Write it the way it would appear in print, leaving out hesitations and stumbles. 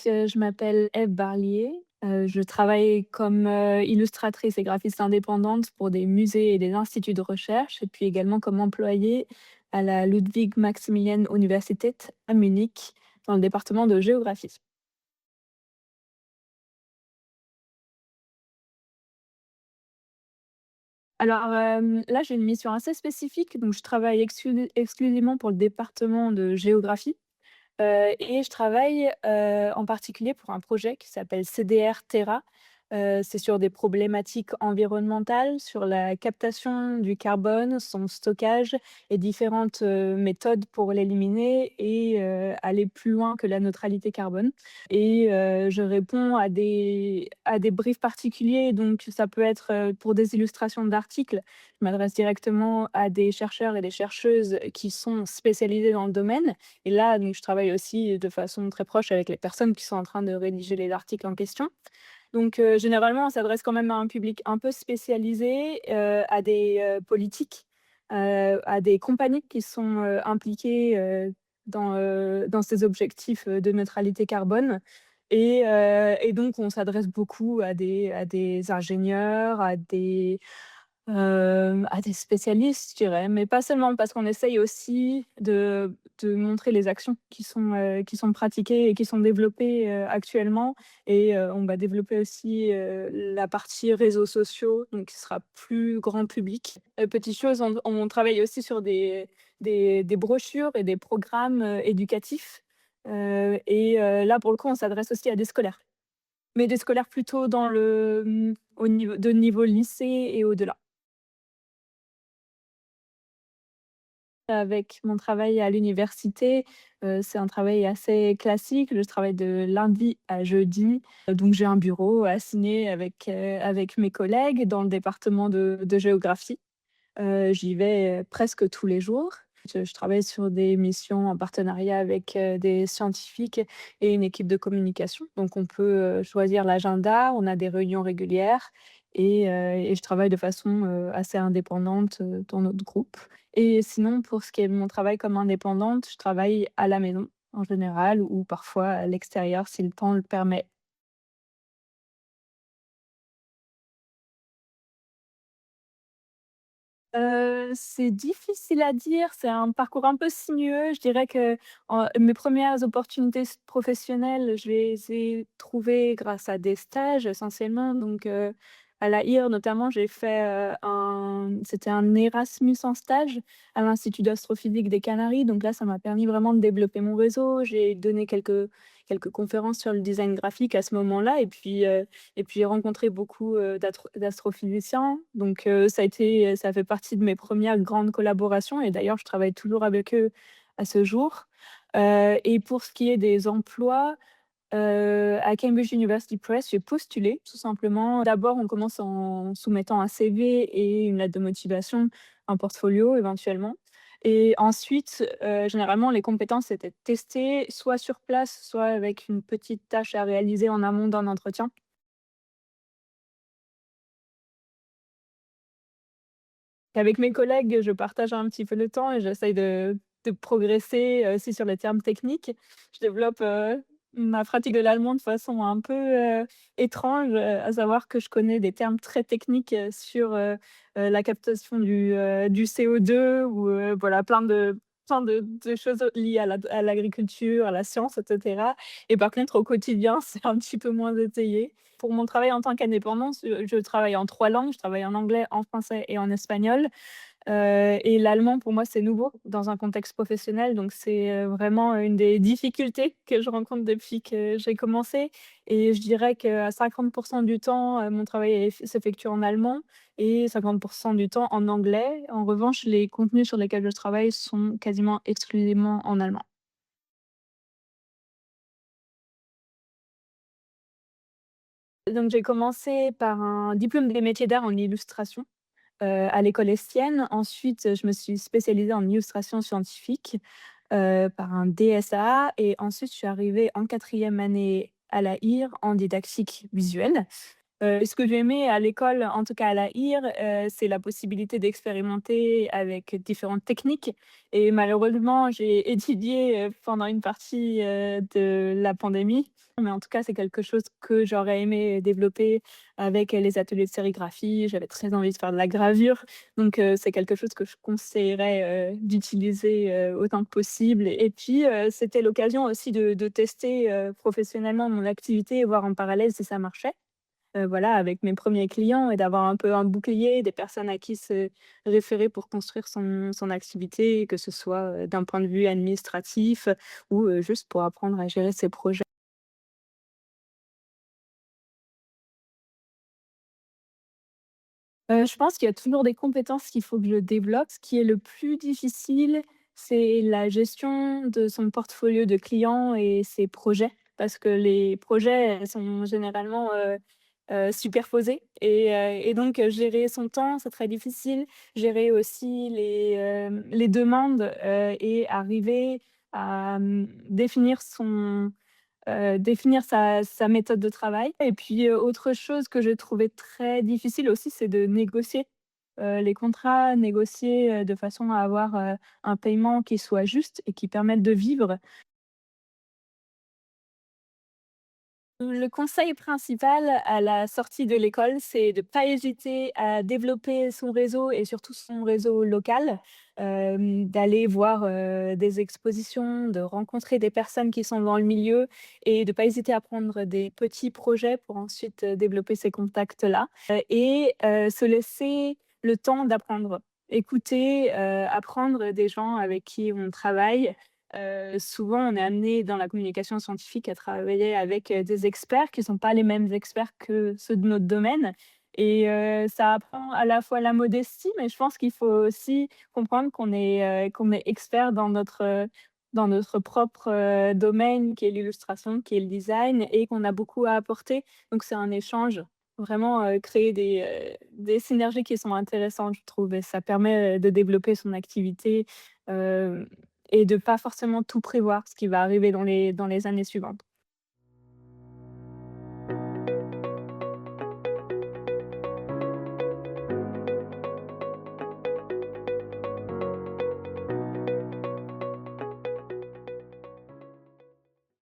Je m'appelle Ève Barlier. Je travaille comme, illustratrice et graphiste indépendante pour des musées et des instituts de recherche et puis également comme employée à la Ludwig Maximilian Universität à Munich, dans le département de géographie. Alors, là, j'ai une mission assez spécifique, donc je travaille exclusivement pour le département de géographie. Et je travaille, en particulier pour un projet qui s'appelle CDR Terra. C'est sur des problématiques environnementales, sur la captation du carbone, son stockage et différentes, méthodes pour l'éliminer et aller plus loin que la neutralité carbone. Et je réponds à des briefs particuliers, donc ça peut être, pour des illustrations d'articles. Je m'adresse directement à des chercheurs et des chercheuses qui sont spécialisés dans le domaine et là, donc je travaille aussi de façon très proche avec les personnes qui sont en train de rédiger les articles en question. Donc généralement, on s'adresse quand même à un public un peu spécialisé, à des, politiques, à des compagnies qui sont, impliquées, dans ces objectifs, de neutralité carbone et donc on s'adresse beaucoup à des ingénieurs, à des spécialistes, je dirais, mais pas seulement parce qu'on essaye aussi de montrer les actions qui sont pratiquées et qui sont développées, actuellement et on va développer aussi, la partie réseaux sociaux, donc qui sera plus grand public. Petite chose, on travaille aussi sur des brochures et des programmes, éducatifs, là, pour le coup, on s'adresse aussi à des scolaires, mais des scolaires plutôt au niveau lycée et au-delà. Avec mon travail à l'université, c'est un travail assez classique. Je travaille de lundi à jeudi, donc j'ai un bureau assigné avec mes collègues dans le département de géographie. J'y vais, presque tous les jours. Je travaille sur des missions en partenariat avec, des scientifiques et une équipe de communication. Donc on peut, choisir l'agenda, on a des réunions régulières et je travaille de façon, assez indépendante, dans notre groupe. Et sinon, pour ce qui est de mon travail comme indépendante, je travaille à la maison en général ou parfois à l'extérieur si le temps le permet. C'est difficile à dire, c'est un parcours un peu sinueux. Je dirais que mes premières opportunités professionnelles, je les ai trouvées grâce à des stages essentiellement. Donc, à la IR notamment, j'ai fait, c'était un Erasmus en stage à l'Institut d'astrophysique des Canaries. Donc là, ça m'a permis vraiment de développer mon réseau. J'ai donné quelques conférences sur le design graphique à ce moment-là et puis j'ai rencontré beaucoup, d'astrophysiciens, donc ça fait partie de mes premières grandes collaborations et d'ailleurs je travaille toujours avec eux à ce jour. Et pour ce qui est des emplois, à Cambridge University Press, j'ai postulé tout simplement. D'abord, on commence en soumettant un CV et une lettre de motivation, un portfolio éventuellement et ensuite, généralement les compétences étaient testées soit sur place, soit avec une petite tâche à réaliser en amont d'un entretien. Avec mes collègues, je partage un petit peu le temps et j'essaye de progresser, aussi sur les termes techniques. Je développe, ma pratique de l'allemand de façon un peu, étrange, à savoir que je connais des termes très techniques, sur, la captation du CO2 ou, voilà plein de choses liées à l'agriculture, à la science et cetera et par contre au quotidien, c'est un petit peu moins étayé. Pour mon travail en tant qu'indépendante, je travaille en 3 langues. Je travaille en anglais, en français et en espagnol, et l'allemand pour moi, c'est nouveau dans un contexte professionnel, donc c'est, vraiment une des difficultés que je rencontre depuis que j'ai commencé et je dirais qu'à 50 du temps, mon travail s'effectue en allemand et 50 du temps en anglais. En revanche, les contenus sur lesquels je travaille sont quasiment exclusivement en allemand. Donc j'ai commencé par un diplôme des métiers d'art en illustration. À l'école Estienne. Ensuite, je me suis spécialisée en illustration scientifique, par un DSA et ensuite je suis arrivée en quatrième année à la IR en didactique visuelle Ce que j'ai aimé à l'école, en tout cas à la IR, c'est la possibilité d'expérimenter avec différentes techniques et malheureusement, j'ai étudié, pendant une partie, de la pandémie. Mais en tout cas, c'est quelque chose que j'aurais aimé développer avec, les ateliers de sérigraphie. J'avais très envie de faire de la gravure, donc c'est quelque chose que je conseillerais, d'utiliser, autant que possible et puis, c'était l'occasion aussi de tester, professionnellement mon activité et voir en parallèle si ça marchait. Voilà, avec mes premiers clients et d'avoir un peu un bouclier, des personnes à qui se référer pour construire son activité, que ce soit, d'un point de vue administratif ou, juste pour apprendre à gérer ses projets. Je pense qu'il y a toujours des compétences qu'il faut que je développe. Ce qui est le plus difficile, c'est la gestion de son portfolio de clients et ses projets. Parce que les projets, sont généralement, superposés et donc gérer son temps, c'est très difficile. Gérer aussi les demandes, et arriver à, définir sa méthode de travail et puis, autre chose que j'ai trouvé très difficile aussi, c'est de négocier, les contrats, négocier, de façon à avoir, un paiement qui soit juste et qui permette de vivre. Le conseil principal à la sortie de l'école, c'est de pas hésiter à développer son réseau et surtout son réseau local, d'aller voir, des expositions, de rencontrer des personnes qui sont dans le milieu et de pas hésiter à prendre des petits projets pour ensuite, développer ces contacts-là, se laisser le temps d'apprendre. Écouter, apprendre des gens avec qui on travaille. Souvent, on est amené dans la communication scientifique à travailler avec, des experts qui ne sont pas les mêmes experts que ceux de notre domaine et ça apprend à la fois la modestie, mais je pense qu'il faut aussi comprendre qu'on est expert dans notre propre, domaine qui est l'illustration, qui est le design et qu'on a beaucoup à apporter. Donc c'est un échange, vraiment, créer des synergies qui sont intéressantes, je trouve et ça permet, de développer son activité, et de pas forcément tout prévoir, ce qui va arriver dans les années suivantes.